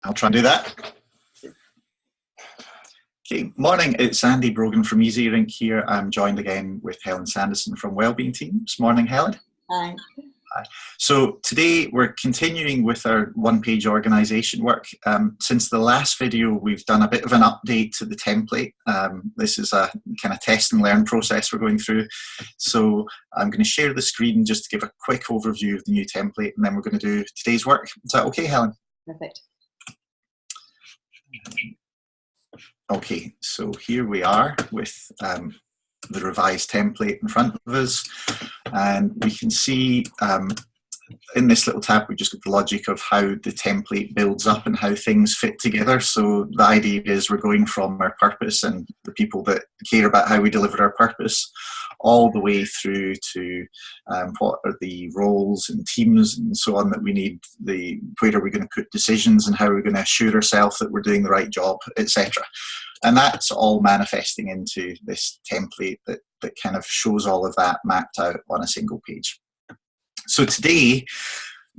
I'll try and do that. Okay, morning, it's Andy Brogan from EasyRink here. I'm joined again with Helen Sanderson from Wellbeing Teams. Morning, Helen. Hi. Hi. So today we're continuing with our one-page organisation work. Since the last video, we've done a bit of an update to the template. This is a kind of test and learn process we're going through. So I'm going to share the screen just to give a quick overview of the new template, and then we're going to do today's work. Is that okay, Helen? Perfect. Okay, so here we are with the revised template in front of us, and we can see in this little tab we've just got the logic of how the template builds up and how things fit together. So the idea is we're going from our purpose and the people that care about how we deliver our purpose all the way through to what are the roles and teams and so on that we need, where are we going to put decisions and how are we going to assure ourselves that we're doing the right job, etc. And that's all manifesting into this template that kind of shows all of that mapped out on a single page. So today,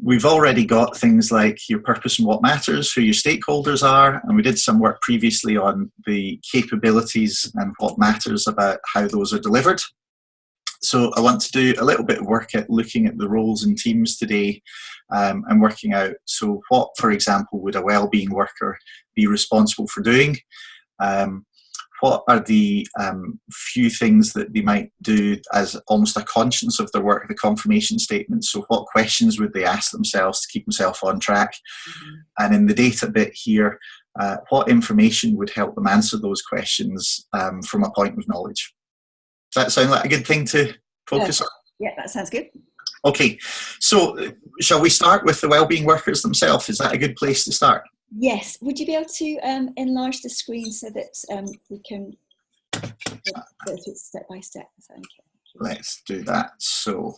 we've already got things like your purpose and what matters, who your stakeholders are, and we did some work previously on the capabilities and what matters about how those are delivered. So I want to do a little bit of work at looking at the roles and teams today and working out, so what, for example, would a wellbeing worker be responsible for doing? What are the few things that they might do as almost a conscience of their work, the confirmation statement? So what questions would they ask themselves to keep themselves on track? And in the data bit here, what information would help them answer those questions from a point of knowledge? Does that sound like a good thing to focus on? Yeah, that sounds good. Okay, so shall we start with the wellbeing workers themselves? Is that a good place to start? Yes. Would you be able to enlarge the screen so that we can go through it step by step? Okay. Let's do that. So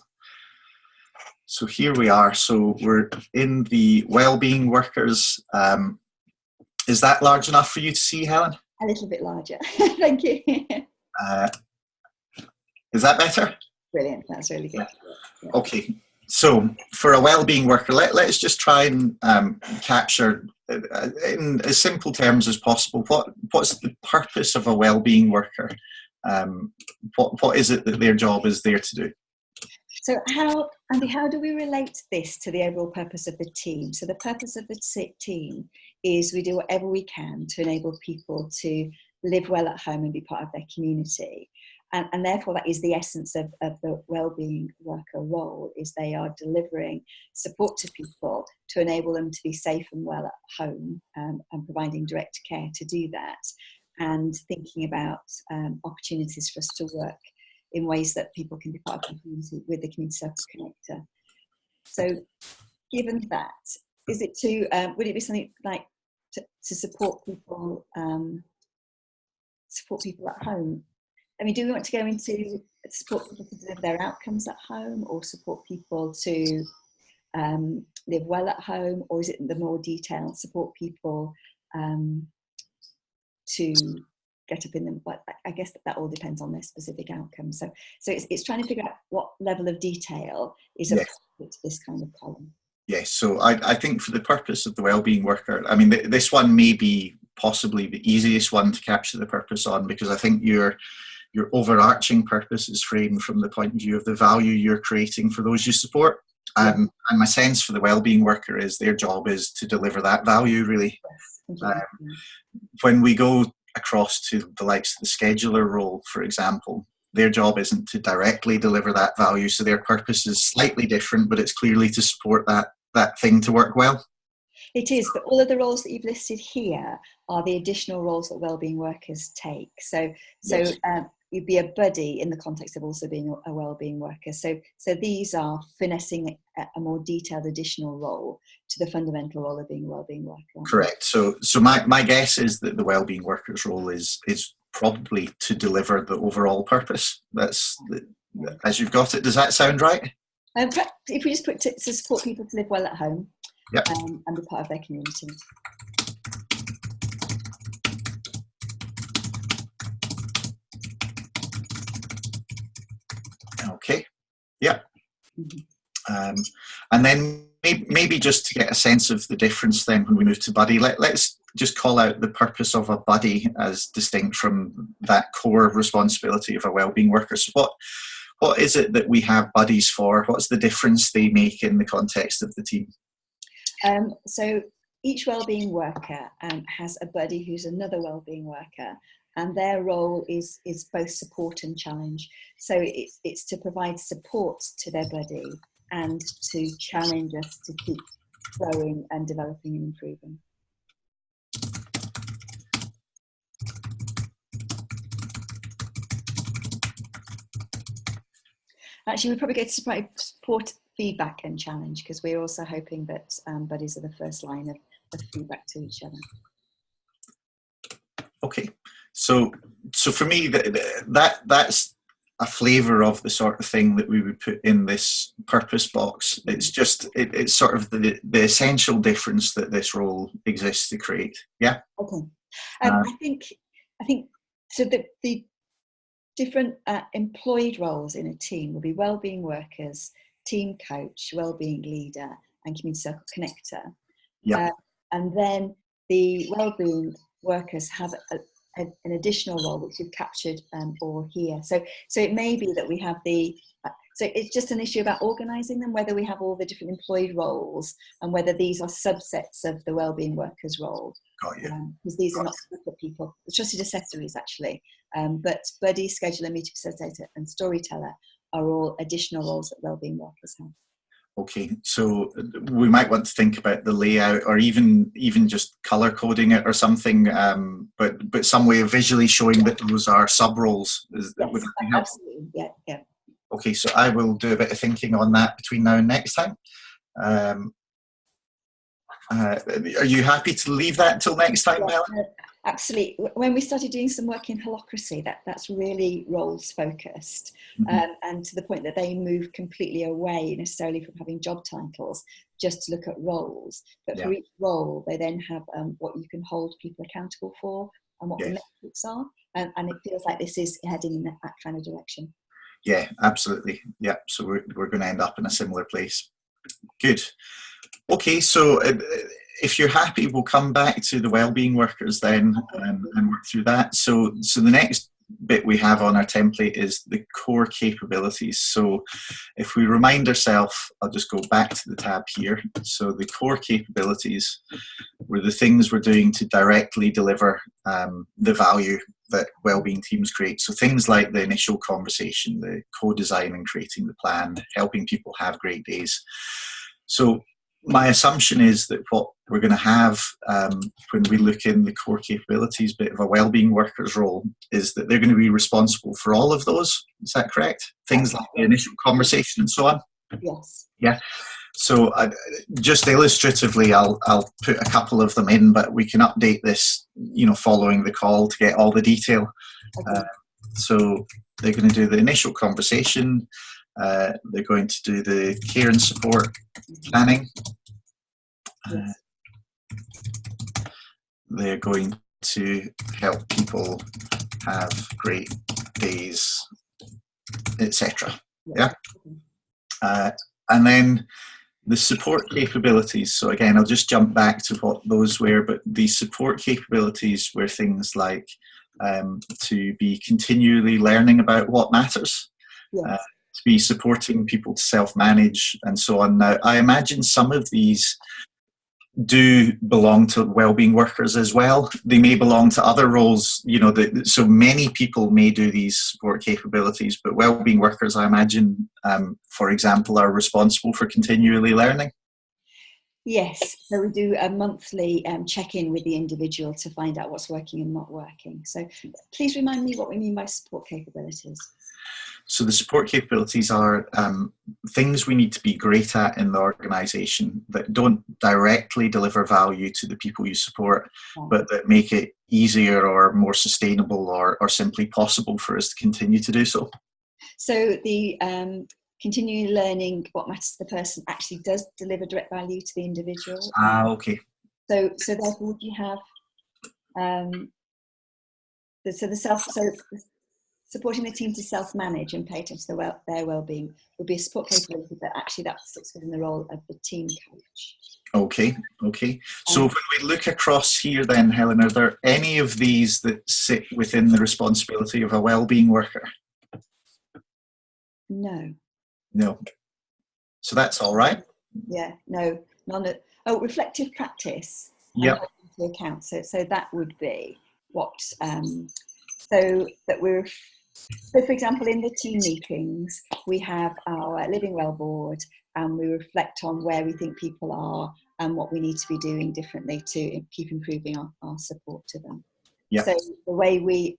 here we are. So we're in the wellbeing workers. Is that large enough for you to see, Helen? A little bit larger. Thank you. Is that better? Brilliant. That's really good. Yeah. Okay. So for a wellbeing worker, let's just try and capture in as simple terms as possible what's the purpose of a wellbeing worker? What is it that their job is there to do? So Andy, how do we relate this to the overall purpose of the team? So the purpose of the team is we do whatever we can to enable people to live well at home and be part of their community. And therefore, that is the essence of the wellbeing worker role, is they are delivering support to people to enable them to be safe and well at home and providing direct care to do that, and thinking about opportunities for us to work in ways that people can be part of the community with the community service connector. So given that, is it would it be something like to support people at home? I mean, do we want to go into support people to deliver their outcomes at home, or support people to live well at home, or is it the more detailed support people to get up in them? But I guess that all depends on their specific outcomes. So it's trying to figure out what level of detail is appropriate to this kind of column. Yes, so I think for the purpose of the wellbeing worker, I mean, this one may be possibly the easiest one to capture the purpose on, because I think your overarching purpose is framed from the point of view of the value you're creating for those you support. And my sense for the wellbeing worker is their job is to deliver that value, really. When we go across to the likes of the scheduler role, for example, their job isn't to directly deliver that value, so their purpose is slightly different, but it's clearly to support that thing to work well. It is, but all of the roles that you've listed here are the additional roles that wellbeing workers take. So yes. You'd be a buddy in the context of also being a wellbeing worker. So these are finessing a more detailed additional role to the fundamental role of being a wellbeing worker. Correct. So my guess is that the wellbeing worker's role is probably to deliver the overall purpose. As you've got it. Does that sound right? If we just put to support people to live well at home. Yep. And be part of their community. Okay. Yeah. And then maybe just to get a sense of the difference then when we move to buddy, let's just call out the purpose of a buddy as distinct from that core responsibility of a wellbeing worker. So what is it that we have buddies for? What's the difference they make in the context of the team? So each wellbeing worker has a buddy who's another wellbeing worker, and their role is both support and challenge. So it's to provide support to their buddy and to challenge us to keep growing and developing and improving. Actually, we'd probably go to support, feedback and challenge, because we're also hoping that buddies are the first line of feedback to each other. Okay, so for me, that's a flavour of the sort of thing that we would put in this purpose box. It's just it's sort of the essential difference that this role exists to create. Yeah. Okay. I think so. The different employed roles in a team will be wellbeing workers, team coach, wellbeing leader, and community circle connector. Yeah. And then the wellbeing workers have an additional role which we've captured or here. So it may be that we have so it's just an issue about organising them, whether we have all the different employed roles and whether these are subsets of the wellbeing workers role. Got you. Because these are not separate people. The trusted accessories actually, but buddy, scheduler, meeting facilitator and storyteller are all additional roles that wellbeing workers have. Okay, so we might want to think about the layout, or even just colour coding it or something, but some way of visually showing that those are sub roles. Yes, absolutely. Yeah. Okay, so I will do a bit of thinking on that between now and next time. Are you happy to leave that till next time, Mel? Absolutely. When we started doing some work in holacracy, that's really roles focused, and to the point that they move completely away necessarily from having job titles, just to look at roles. But for each role, they then have what you can hold people accountable for and what the metrics are, and it feels like this is heading in that kind of direction. Yeah, absolutely. Yeah, so we're going to end up in a similar place. Good. Okay, so if you're happy, we'll come back to the wellbeing workers then and work through that. So the next bit we have on our template is the core capabilities. So if we remind ourselves, I'll just go back to the tab here. So the core capabilities were the things we're doing to directly deliver the value that wellbeing teams create. So things like the initial conversation, the co-design and creating the plan, helping people have great days. So my assumption is that what we're going to have when we look in the core capabilities bit of a wellbeing worker's role is that they're going to be responsible for all of those. Is that correct? Things like the initial conversation and so on? Yes. Yeah. So just illustratively, I'll put a couple of them in, but we can update this, following the call to get all the detail. Okay. So they're going to do the initial conversation. They're going to do the care and support planning. They're going to help people have great days, etc. Yeah. And then the support capabilities. So again, I'll just jump back to what those were, but the support capabilities were things like to be continually learning about what matters. Yes. To be supporting people to self-manage and so on. Now, I imagine some of these do belong to wellbeing workers as well. They may belong to other roles, so many people may do these support capabilities, but wellbeing workers, I imagine, for example, are responsible for continually learning. Yes, so we do a monthly check-in with the individual to find out what's working and not working. So please remind me what we mean by support capabilities. So the support capabilities are things we need to be great at in the organisation that don't directly deliver value to the people you support, but that make it easier or more sustainable or simply possible for us to continue to do so. So the continuing learning what matters to the person actually does deliver direct value to the individual. Okay. So therefore, would you have supporting the team to self-manage and pay attention to their well-being would be a support capability, but actually that sits within the role of the team coach. Okay, okay. So when we look across here then, Helen, are there any of these that sit within the responsibility of a wellbeing worker? No. No. So that's all right? Yeah, no, none of, oh, reflective practice. Yep. To account. So that would be what, so that we're, so for example, in the team meetings, we have our Living Well board and we reflect on where we think people are and what we need to be doing differently to keep improving our support to them. Yep. So the way we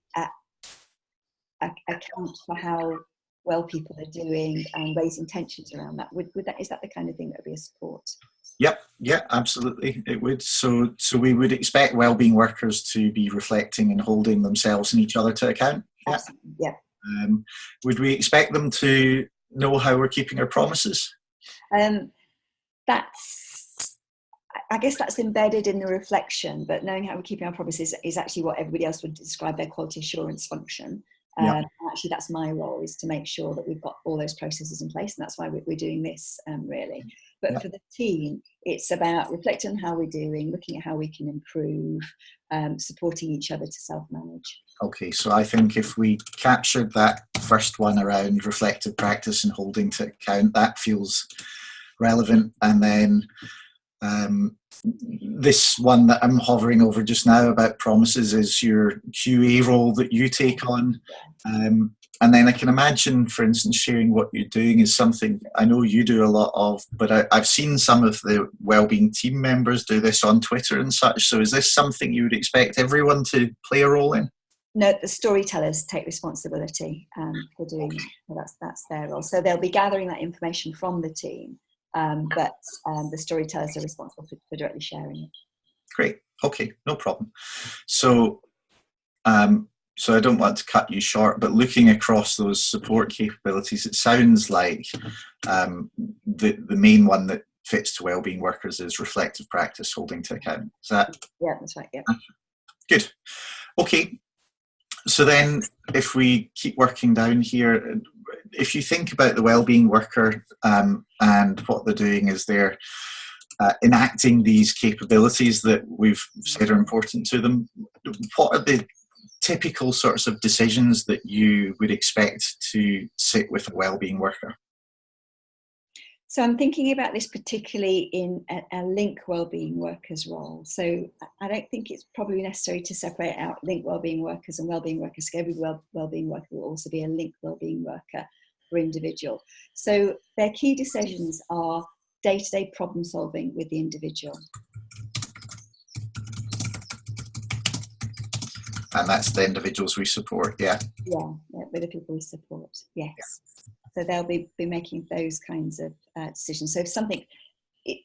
account for how well people are doing and raising tensions around that, would that, is that the kind of thing that would be a support? Yep, yeah, absolutely, it would. So we would expect wellbeing workers to be reflecting and holding themselves and each other to account. Yeah. Absolutely, yeah. Would we expect them to know how we're keeping our promises? That's, I guess that's embedded in the reflection, but knowing how we're keeping our promises is actually what everybody else would describe their quality assurance function. Actually, that's my role, is to make sure that we've got all those processes in place, and that's why we're doing this, really. But for the team, it's about reflecting on how we're doing, looking at how we can improve, supporting each other to self-manage. Okay, so I think if we captured that first one around reflective practice and holding to account, that feels relevant. And then this one that I'm hovering over just now about promises is your QA role that you take on. And then I can imagine, for instance, sharing what you're doing is something I know you do a lot of, but I've seen some of the wellbeing team members do this on Twitter and such. So is this something you would expect everyone to play a role in? No, the storytellers take responsibility for doing that. Well, that's their role. So they'll be gathering that information from the team, but the storytellers are responsible for directly sharing it. Great. Okay, no problem. So, so I don't want to cut you short, but looking across those support capabilities, it sounds like the main one that fits to wellbeing workers is reflective practice, holding to account. Is that? Yeah, that's right. Yeah. Good. Okay. So then, if we keep working down here, if you think about the wellbeing worker and what they're doing is they're enacting these capabilities that we've said are important to them, what are the typical sorts of decisions that you would expect to sit with a wellbeing worker? So I'm thinking about this particularly in a link wellbeing workers role. So I don't think it's probably necessary to separate out link wellbeing workers and wellbeing workers. Every wellbeing worker will also be a link wellbeing worker for individual. So their key decisions are day-to-day problem solving with the individual. And that's the individuals we support, yeah? Yeah, with the people we support, yes. Yeah. So they'll be making those kinds of decisions. So if something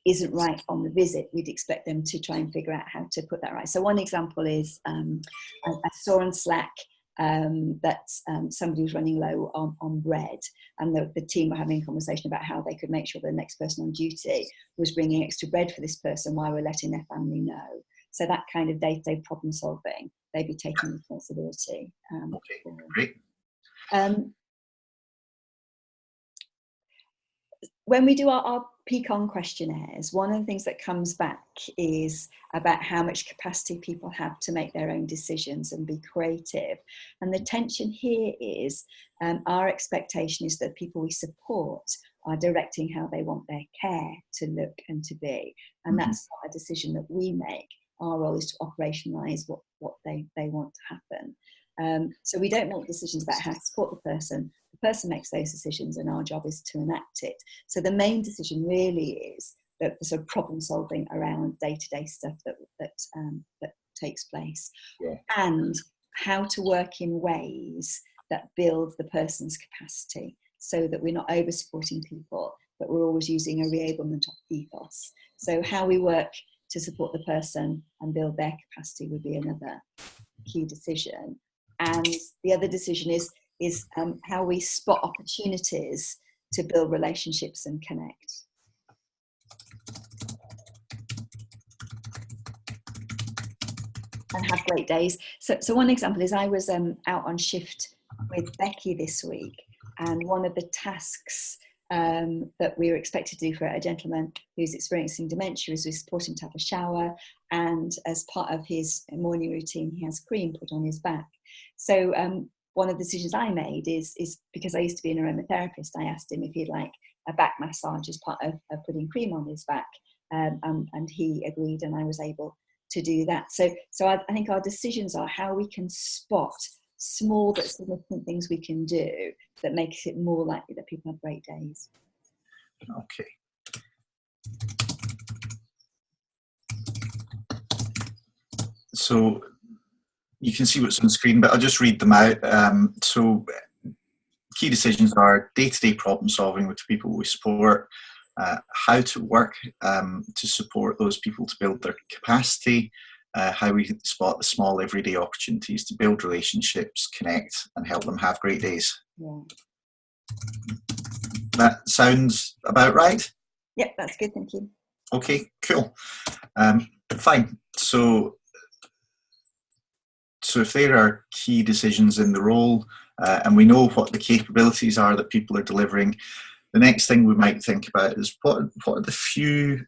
isn't right on the visit, we'd expect them to try and figure out how to put that right. So one example is I saw on Slack that somebody was running low on bread, and the team were having a conversation about how they could make sure the next person on duty was bringing extra bread for this person while we're letting their family know. So that kind of day-to-day problem solving, they'd be taking responsibility. Okay, great. When we do our PCON questionnaires, one of the things that comes back is about how much capacity people have to make their own decisions and be creative. And the tension here is our expectation is that people we support are directing how they want their care to look and to be. And that's not a decision that we make. Our role is to operationalise what they want to happen. So we don't make decisions about how to support the person. The person makes those decisions and our job is to enact it. So the main decision really is the sort of problem solving around day-to-day stuff that takes place. Yeah. And how to work in ways that build the person's capacity so that we're not over supporting people, but we're always using a re-ablement ethos. So how we work to support the person and build their capacity would be another key decision. And the other decision is how we spot opportunities to build relationships and connect. And have great days. So one example is I was out on shift with Becky this week, and one of the tasks that we were expected to do for a gentleman who's experiencing dementia is we support him to have a shower, and as part of his morning routine he has cream put on his back. So one of the decisions I made is because I used to be an aromatherapist, I asked him if he'd like a back massage as part of putting cream on his back, and he agreed, and I was able to do that. So I think our decisions are how we can spot small but significant things we can do that makes it more likely that people have great days. Okay. So you can see what's on the screen, but I'll just read them out. So key decisions are day-to-day problem solving with people we support, how to work to support those people to build their capacity, how we spot the small everyday opportunities to build relationships, connect, and help them have great days. Yeah. That sounds about right? Yep, that's good, thank you. Okay, cool. Fine. So if there are key decisions in the role, and we know what the capabilities are that people are delivering, the next thing we might think about is what are the few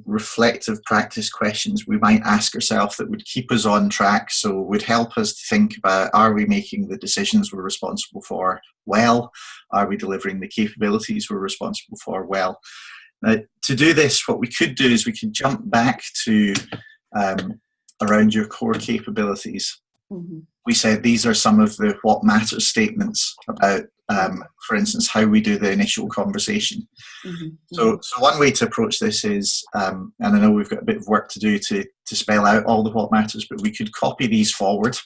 reflective practice questions we might ask ourselves that would keep us on track, so would help us to think about, are we making the decisions we're responsible for well? Are we delivering the capabilities we're responsible for well? To do this, what we could do is we could jump back to around your core capabilities. Mm-hmm. We said these are some of the what matters statements about, for instance, how we do the initial conversation. Mm-hmm. So one way to approach this is, and I know we've got a bit of work to do to spell out all the what matters, but we could copy these forward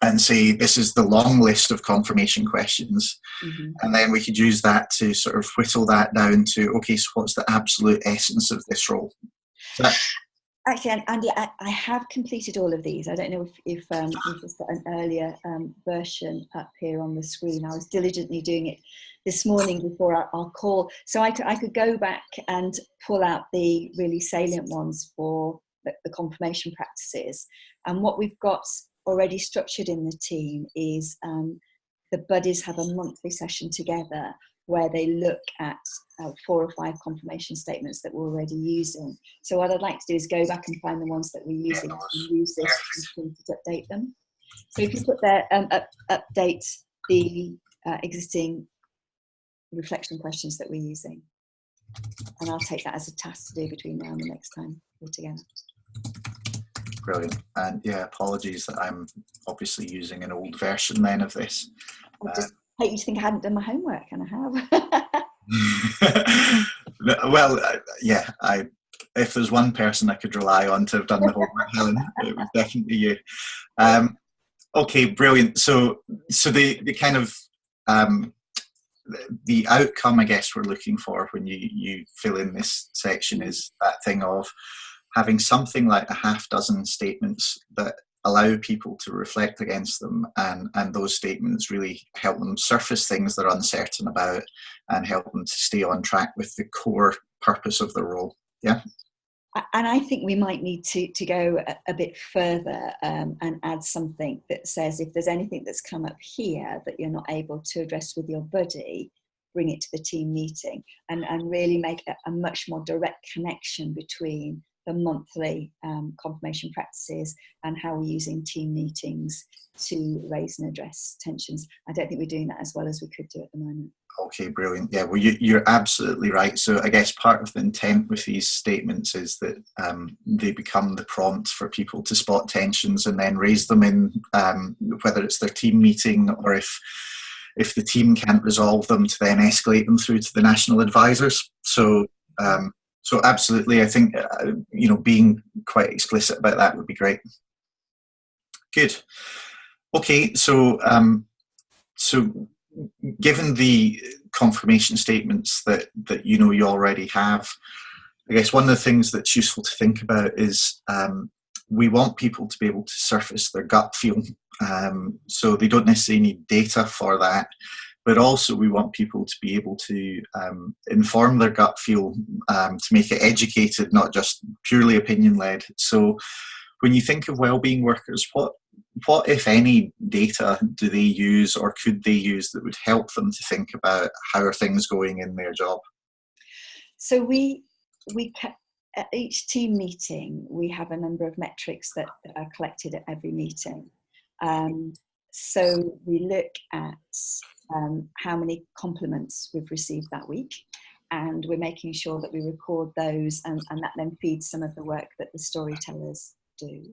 and say this is the long list of confirmation questions. Mm-hmm. And then we could use that to sort of whittle that down to, okay, so what's the absolute essence of this role? Actually, Andy, I have completed all of these. I don't know if you've just got an earlier version up here on the screen. I was diligently doing it this morning before our call. So I could go back and pull out the really salient ones for the confirmation practices. And what we've got already structured in the team is the buddies have a monthly session together where they look at 4 or 5 confirmation statements that we're already using. So what I'd like to do is go back and find the ones that we're using and use this to update them. So if you put there, update the existing reflection questions that we're using. And I'll take that as a task to do between now and the next time we're together. Brilliant. And yeah, apologies that I'm obviously using an old version then of this. I hate you to think I hadn't done my homework, and I have. Well, yeah, if there's one person I could rely on to have done the homework, Helen, it was definitely you. Okay, brilliant. So the kind of the outcome, I guess, we're looking for when you fill in this section is that thing of having something like a half dozen statements that allow people to reflect against them, and those statements really help them surface things they're uncertain about and help them to stay on track with the core purpose of the role. Yeah. And I think we might need to go a bit further and add something that says if there's anything that's come up here that you're not able to address with your buddy, bring it to the team meeting and really make a much more direct connection between the monthly confirmation practices and how we're using team meetings to raise and address tensions. I don't think we're doing that as well as we could do at the moment. Okay, brilliant. Yeah, well, you're absolutely right. So I guess part of the intent with these statements is that they become the prompt for people to spot tensions and then raise them in, whether it's their team meeting or if the team can't resolve them, to then escalate them through to the national advisors. So absolutely, I think being quite explicit about that would be great. Good. Okay, so given the confirmation statements that you already have, I guess one of the things that's useful to think about is we want people to be able to surface their gut feel. So they don't necessarily need data for that, but also we want people to be able to inform their gut feel to make it educated, not just purely opinion-led. So when you think of wellbeing workers, what if any data do they use or could they use that would help them to think about how are things going in their job? So at each team meeting, we have a number of metrics that are collected at every meeting. So we look at how many compliments we've received that week, and we're making sure that we record those, and that then feeds some of the work that the storytellers do.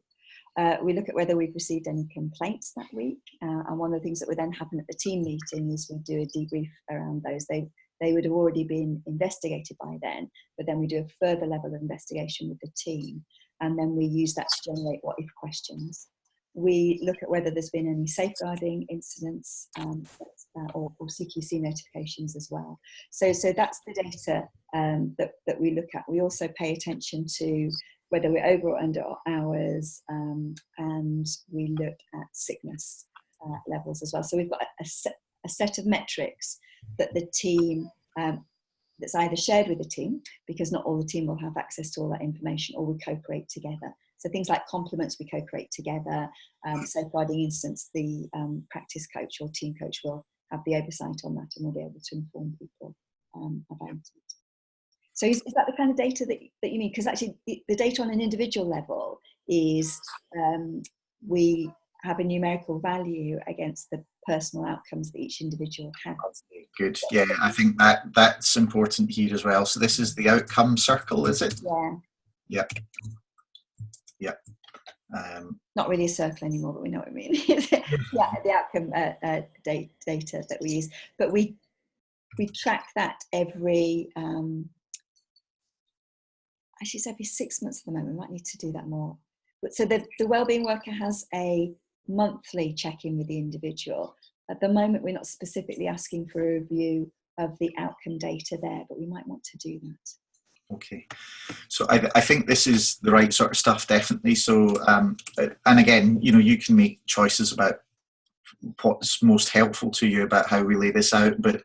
We look at whether we've received any complaints that week, and one of the things that would then happen at the team meeting is we do a debrief around those. They would have already been investigated by then, but then we do a further level of investigation with the team, and then we use that to generate what if questions. We look at whether there's been any safeguarding incidents or CQC notifications as well. So that's the data that we look at. We also pay attention to whether we're over or under hours, and we look at sickness levels as well. So we've got a set of metrics that the team, that's either shared with the team, because not all the team will have access to all that information, or we co-create together. So things like compliments we co-create together, safeguarding instance, the practice coach or team coach will have the oversight on that and will be able to inform people about it. So is that the kind of data that you mean? Because actually the data on an individual level is we have a numerical value against the personal outcomes that each individual has. Good. Yeah, I think that's important here as well. So this is the outcome circle, is it? Yeah. Yep. Yep. Not really a circle anymore, but we know what I mean. Yeah, the outcome data that we use, but we track that every. Actually, it's every 6 months at the moment. We might need to do that more. But so the wellbeing worker has a monthly check-in with the individual. At the moment, we're not specifically asking for a review of the outcome data there, but we might want to do that. Okay, so I think this is the right sort of stuff, definitely. So, and again, you can make choices about what's most helpful to you about how we lay this out. But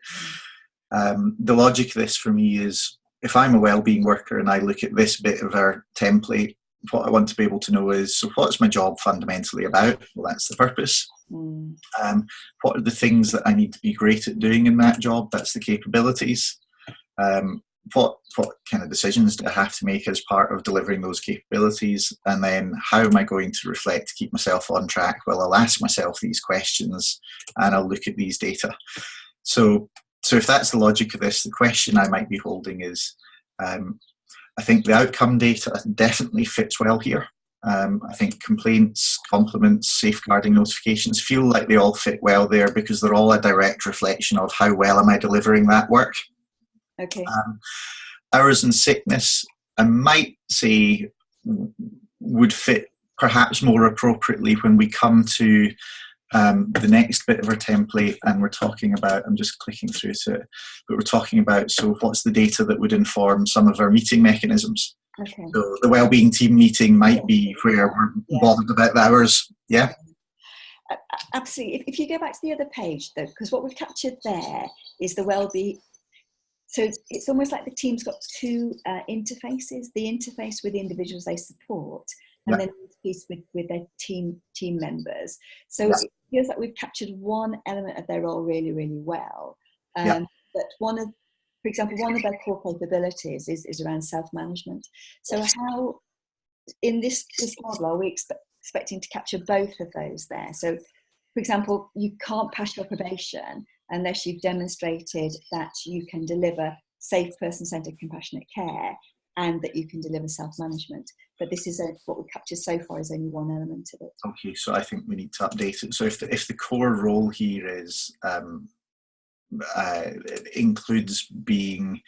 the logic of this for me is, if I'm a wellbeing worker and I look at this bit of our template, what I want to be able to know is, so what's my job fundamentally about? Well, that's the purpose. What are the things that I need to be great at doing in that job? That's the capabilities. What kind of decisions do I have to make as part of delivering those capabilities? And then how am I going to reflect to keep myself on track? Well, I'll ask myself these questions and I'll look at these data. So if that's the logic of this, the question I might be holding is, I think the outcome data definitely fits well here. I think complaints, compliments, safeguarding notifications feel like they all fit well there, because they're all a direct reflection of how well am I delivering that work. Okay. Hours and sickness, I might say, would fit perhaps more appropriately when we come to the next bit of our template, and we're talking about, I'm just clicking through to it, but we're talking about, so what's the data that would inform some of our meeting mechanisms? Okay. So the wellbeing team meeting might be where we're bothered about the hours. Yeah. Absolutely. If you go back to the other page, though, because what we've captured there is the wellbeing. So it's almost like the team's got two interfaces: the interface with the individuals they support, and then the piece with their team members. So it feels like we've captured one element of their role really, really well. But for example, one of their core capabilities is around self-management. So how, in this model, are we expecting to capture both of those there? So, for example, you can't pass your probation unless you've demonstrated that you can deliver safe, person-centered, compassionate care, and that you can deliver self-management. But this is what we've captured so far is only one element of it. Okay, so I think we need to update it. So if the core role here is includes being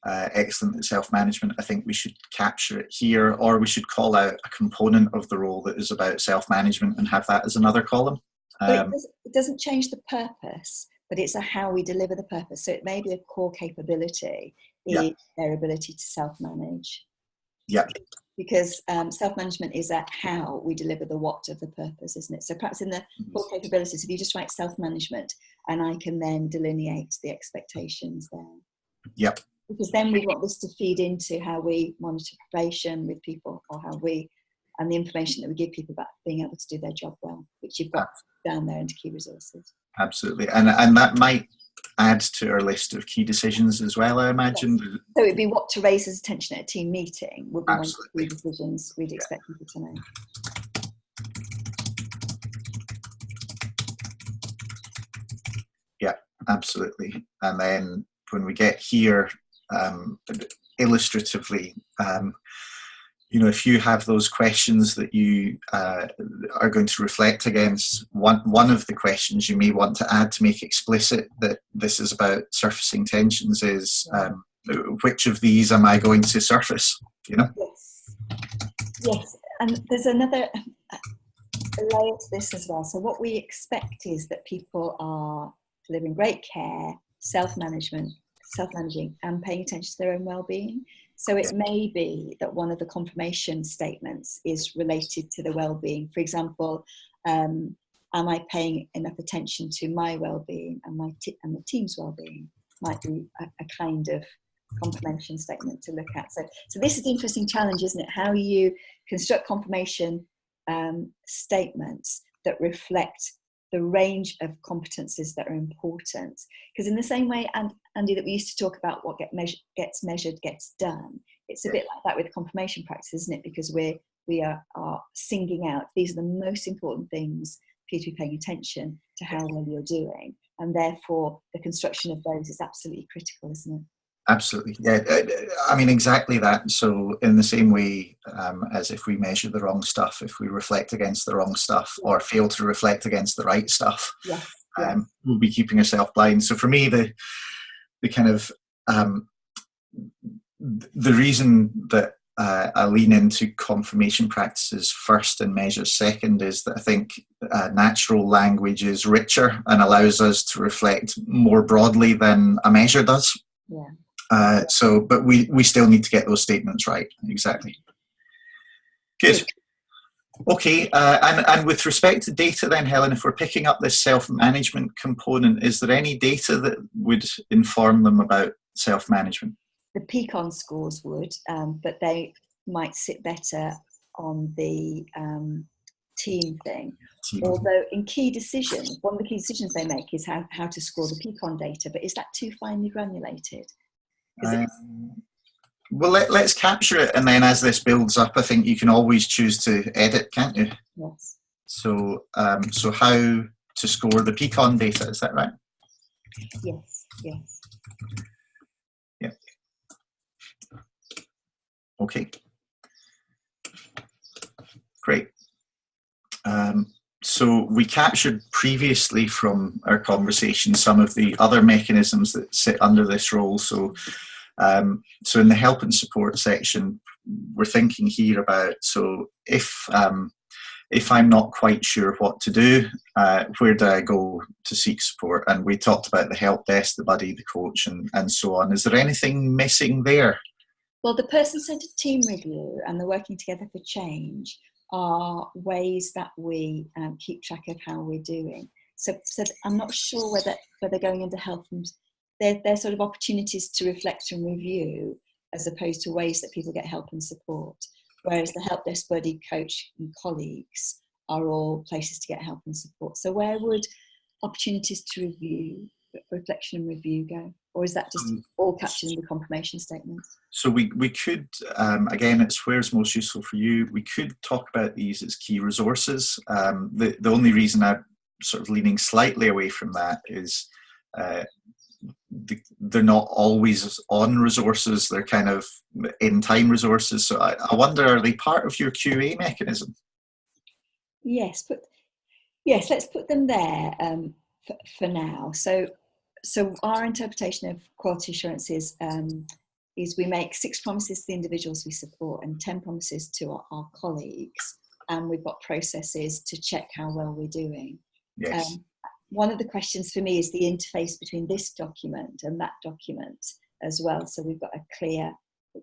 excellent at self-management, I think we should capture it here, or we should call out a component of the role that is about self-management and have that as another column. But it doesn't change the purpose, but it's how we deliver the purpose. So it may be a core capability in their ability to self-manage. Yeah. Because self-management is at how we deliver the what of the purpose, isn't it? So perhaps in the core capabilities, if you just write self-management, and I can then delineate the expectations there. Yep. Because then we want this to feed into how we monitor probation with people, or how we and the information that we give people about being able to do their job well, which you've got down there into key resources. Absolutely, and that might add to our list of key decisions as well, I imagine. Yes. So it'd be what to raise his attention at a team meeting would be Absolutely. one of the key decisions we'd expect people to know. Yeah, absolutely. And then when we get here, illustratively, you know, if you have those questions that you are going to reflect against, one of the questions you may want to add to make explicit that this is about surfacing tensions is, which of these am I going to surface, you know? Yes, and there's another layer to this as well. So what we expect is that people are delivering great care, self-managing and paying attention to their own well-being. So it may be that one of the confirmation statements is related to the well-being. For example, am I paying enough attention to my well-being and the team's well-being? Might be a kind of confirmation statement to look at. So this is the interesting challenge, isn't it? How you construct confirmation statements that reflect the range of competencies that are important. Because in the same way, Andy, that we used to talk about what gets measured gets done, it's a bit like that with confirmation practice, isn't it? Because we are singling out, these are the most important things for you to be paying attention to how well you're doing. And therefore, the construction of those is absolutely critical, isn't it? Absolutely, yeah. I mean, exactly that. So in the same way as if we measure the wrong stuff, if we reflect against the wrong stuff or fail to reflect against the right stuff, we'll be keeping ourselves blind. So for me, the kind of the reason that I lean into confirmation practices first and measures second is that I think natural language is richer and allows us to reflect more broadly than a measure does. Yeah. But we still need to get those statements right. Exactly. Good. Okay. And with respect to data then, Helen, if we're picking up this self-management component, is there any data that would inform them about self-management? The Peakon scores would, but they might sit better on the team thing. Although in key decisions, one of the key decisions they make is how to score the Peakon data, but is that too finely granulated? Well, let's capture it, and then as this builds up, I think you can always choose to edit, can't you? Yes. So, so how to score the Peakon data, is that right? Yes, yes. Yeah. Okay. Great. So we captured previously from our conversation some of the other mechanisms that sit under this role. So, so in the help and support section, we're thinking here about, so if I'm not quite sure what to do, where do I go to seek support? And we talked about the help desk, the buddy, the coach, and so on. Is there anything missing there? Well, the person-centered team review and the working together for change are ways that we keep track of how we're doing. So I'm not sure whether going into health, they're sort of opportunities to reflect and review as opposed to ways that people get help and support. Whereas the help desk, buddy, coach and colleagues are all places to get help and support. So where would opportunities to review, reflection and review go? Or is that just all captured in the confirmation statements? So we could, again, it's where's most useful for you. We could talk about these as key resources. The only reason I'm sort of leaning slightly away from that is they're not always on resources. They're kind of in-time resources. So I wonder, are they part of your QA mechanism? Yes, let's put them there for now. So our interpretation of quality assurance is we make 6 promises to the individuals we support and 10 promises to our colleagues, and we've got processes to check how well we're doing. Yes. One of the questions for me is the interface between this document and that document as well. So we've got it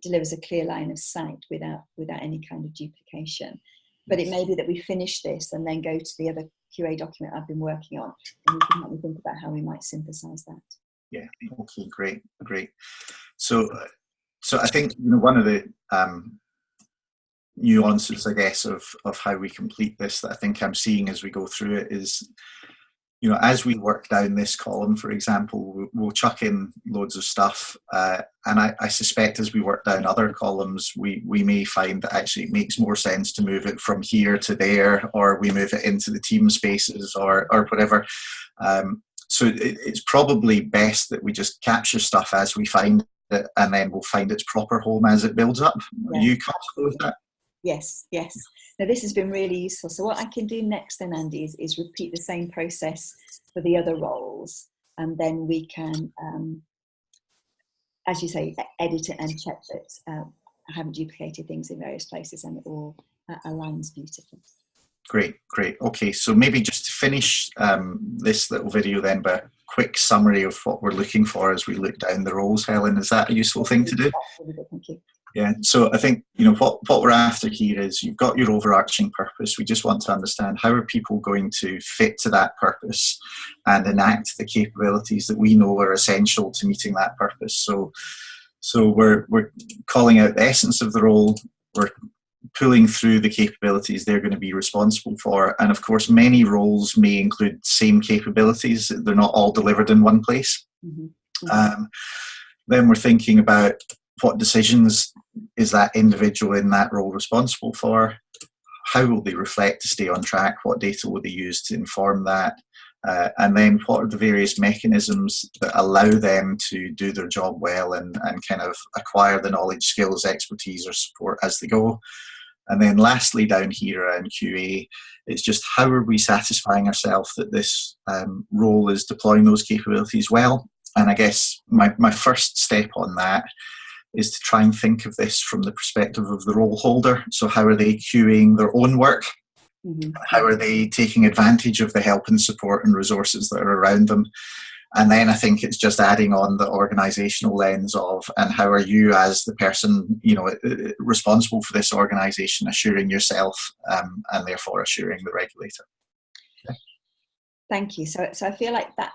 delivers a clear line of sight without any kind of duplication. But it may be that we finish this and then go to the other QA document I've been working on, and you can help me think about how we might synthesize that. Yeah. Okay. Great. So I think one of the nuances, I guess, of how we complete this that I think I'm seeing as we go through it is, you know, as we work down this column, for example, we'll chuck in loads of stuff, and I suspect as we work down other columns, we may find that actually it makes more sense to move it from here to there, or we move it into the team spaces, or whatever. So it's probably best that we just capture stuff as we find it, and then we'll find its proper home as it builds up. Yeah. Are you comfortable with that? Yes, yes. Now this has been really useful. So what I can do next then, Andy, is repeat the same process for the other roles, and then we can, as you say, edit it and check that I haven't duplicated things in various places and it all aligns beautifully. Great, great. Okay, so maybe just to finish this little video then by a quick summary of what we're looking for as we look down the roles, Helen, is that a useful thing to do? Really good, thank you. Yeah, so I think, you know, what we're after here is you've got your overarching purpose. We just want to understand how are people going to fit to that purpose and enact the capabilities that we know are essential to meeting that purpose. So we're calling out the essence of the role, we're pulling through the capabilities they're going to be responsible for. And of course, many roles may include same capabilities. They're not all delivered in one place. Mm-hmm. Mm-hmm. Then we're thinking about what decisions is that individual in that role responsible for? How will they reflect to stay on track? What data will they use to inform that? And then what are the various mechanisms that allow them to do their job well and kind of acquire the knowledge, skills, expertise or support as they go? And then lastly down here in QA, it's just how are we satisfying ourselves that this role is deploying those capabilities well? And I guess my first step on that is to try and think of this from the perspective of the role holder. So how are they QAing their own work? Mm-hmm. How are they taking advantage of the help and support and resources that are around them? And then I think it's just adding on the organizational lens of, and how are you as the person, you know, responsible for this organization assuring yourself and therefore assuring the regulator. Okay. Thank you. So I feel like that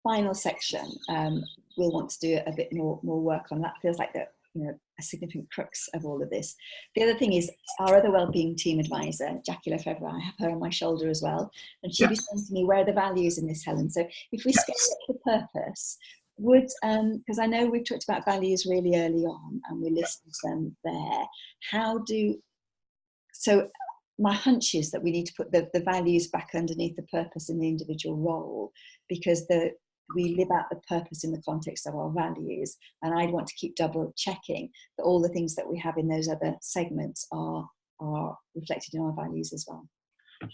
final section we'll want to do a bit more work on. That feels like a significant crux of all of this. The other thing is our other wellbeing team advisor, Jackie Lefebvre. I have her on my shoulder as well, and she'll be saying to me, where are the values in this, Helen? So if we scale up the purpose, would because I know we've talked about values really early on and we listed them there. So my hunch is that we need to put the values back underneath the purpose in the individual role, because we live out the purpose in the context of our values, and I'd want to keep double checking that all the things that we have in those other segments are reflected in our values as well.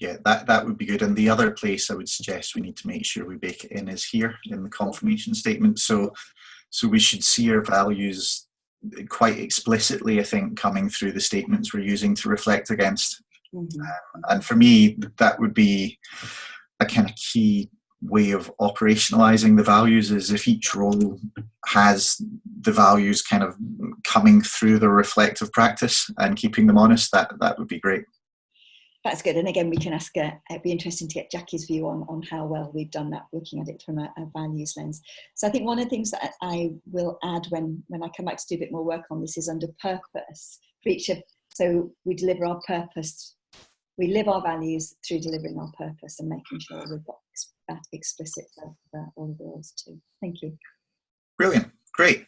Yeah, that would be good. And the other place I would suggest we need to make sure we bake it in is here in the confirmation statement. So we should see our values quite explicitly, I think, coming through the statements we're using to reflect against. Mm-hmm. And for me, that would be a kind of key way of operationalizing the values, is if each role has the values kind of coming through the reflective practice and keeping them honest, that would be great. That's good. And again, we can ask, it'd be interesting to get Jackie's view on how well we've done that, looking at it from a values lens. So I think one of the things that I will add when I come back to do a bit more work on this is under purpose for each of, so we deliver our purpose, we live our values through delivering our purpose and making sure we've got that explicit for all of the roles too. Thank you. Brilliant. Great.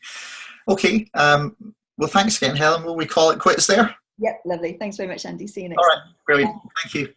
Okay. Well, thanks again, Helen. Will we call it quits there? Yep, lovely. Thanks very much, Andy. See you next time. All right. time. Brilliant. Thank you.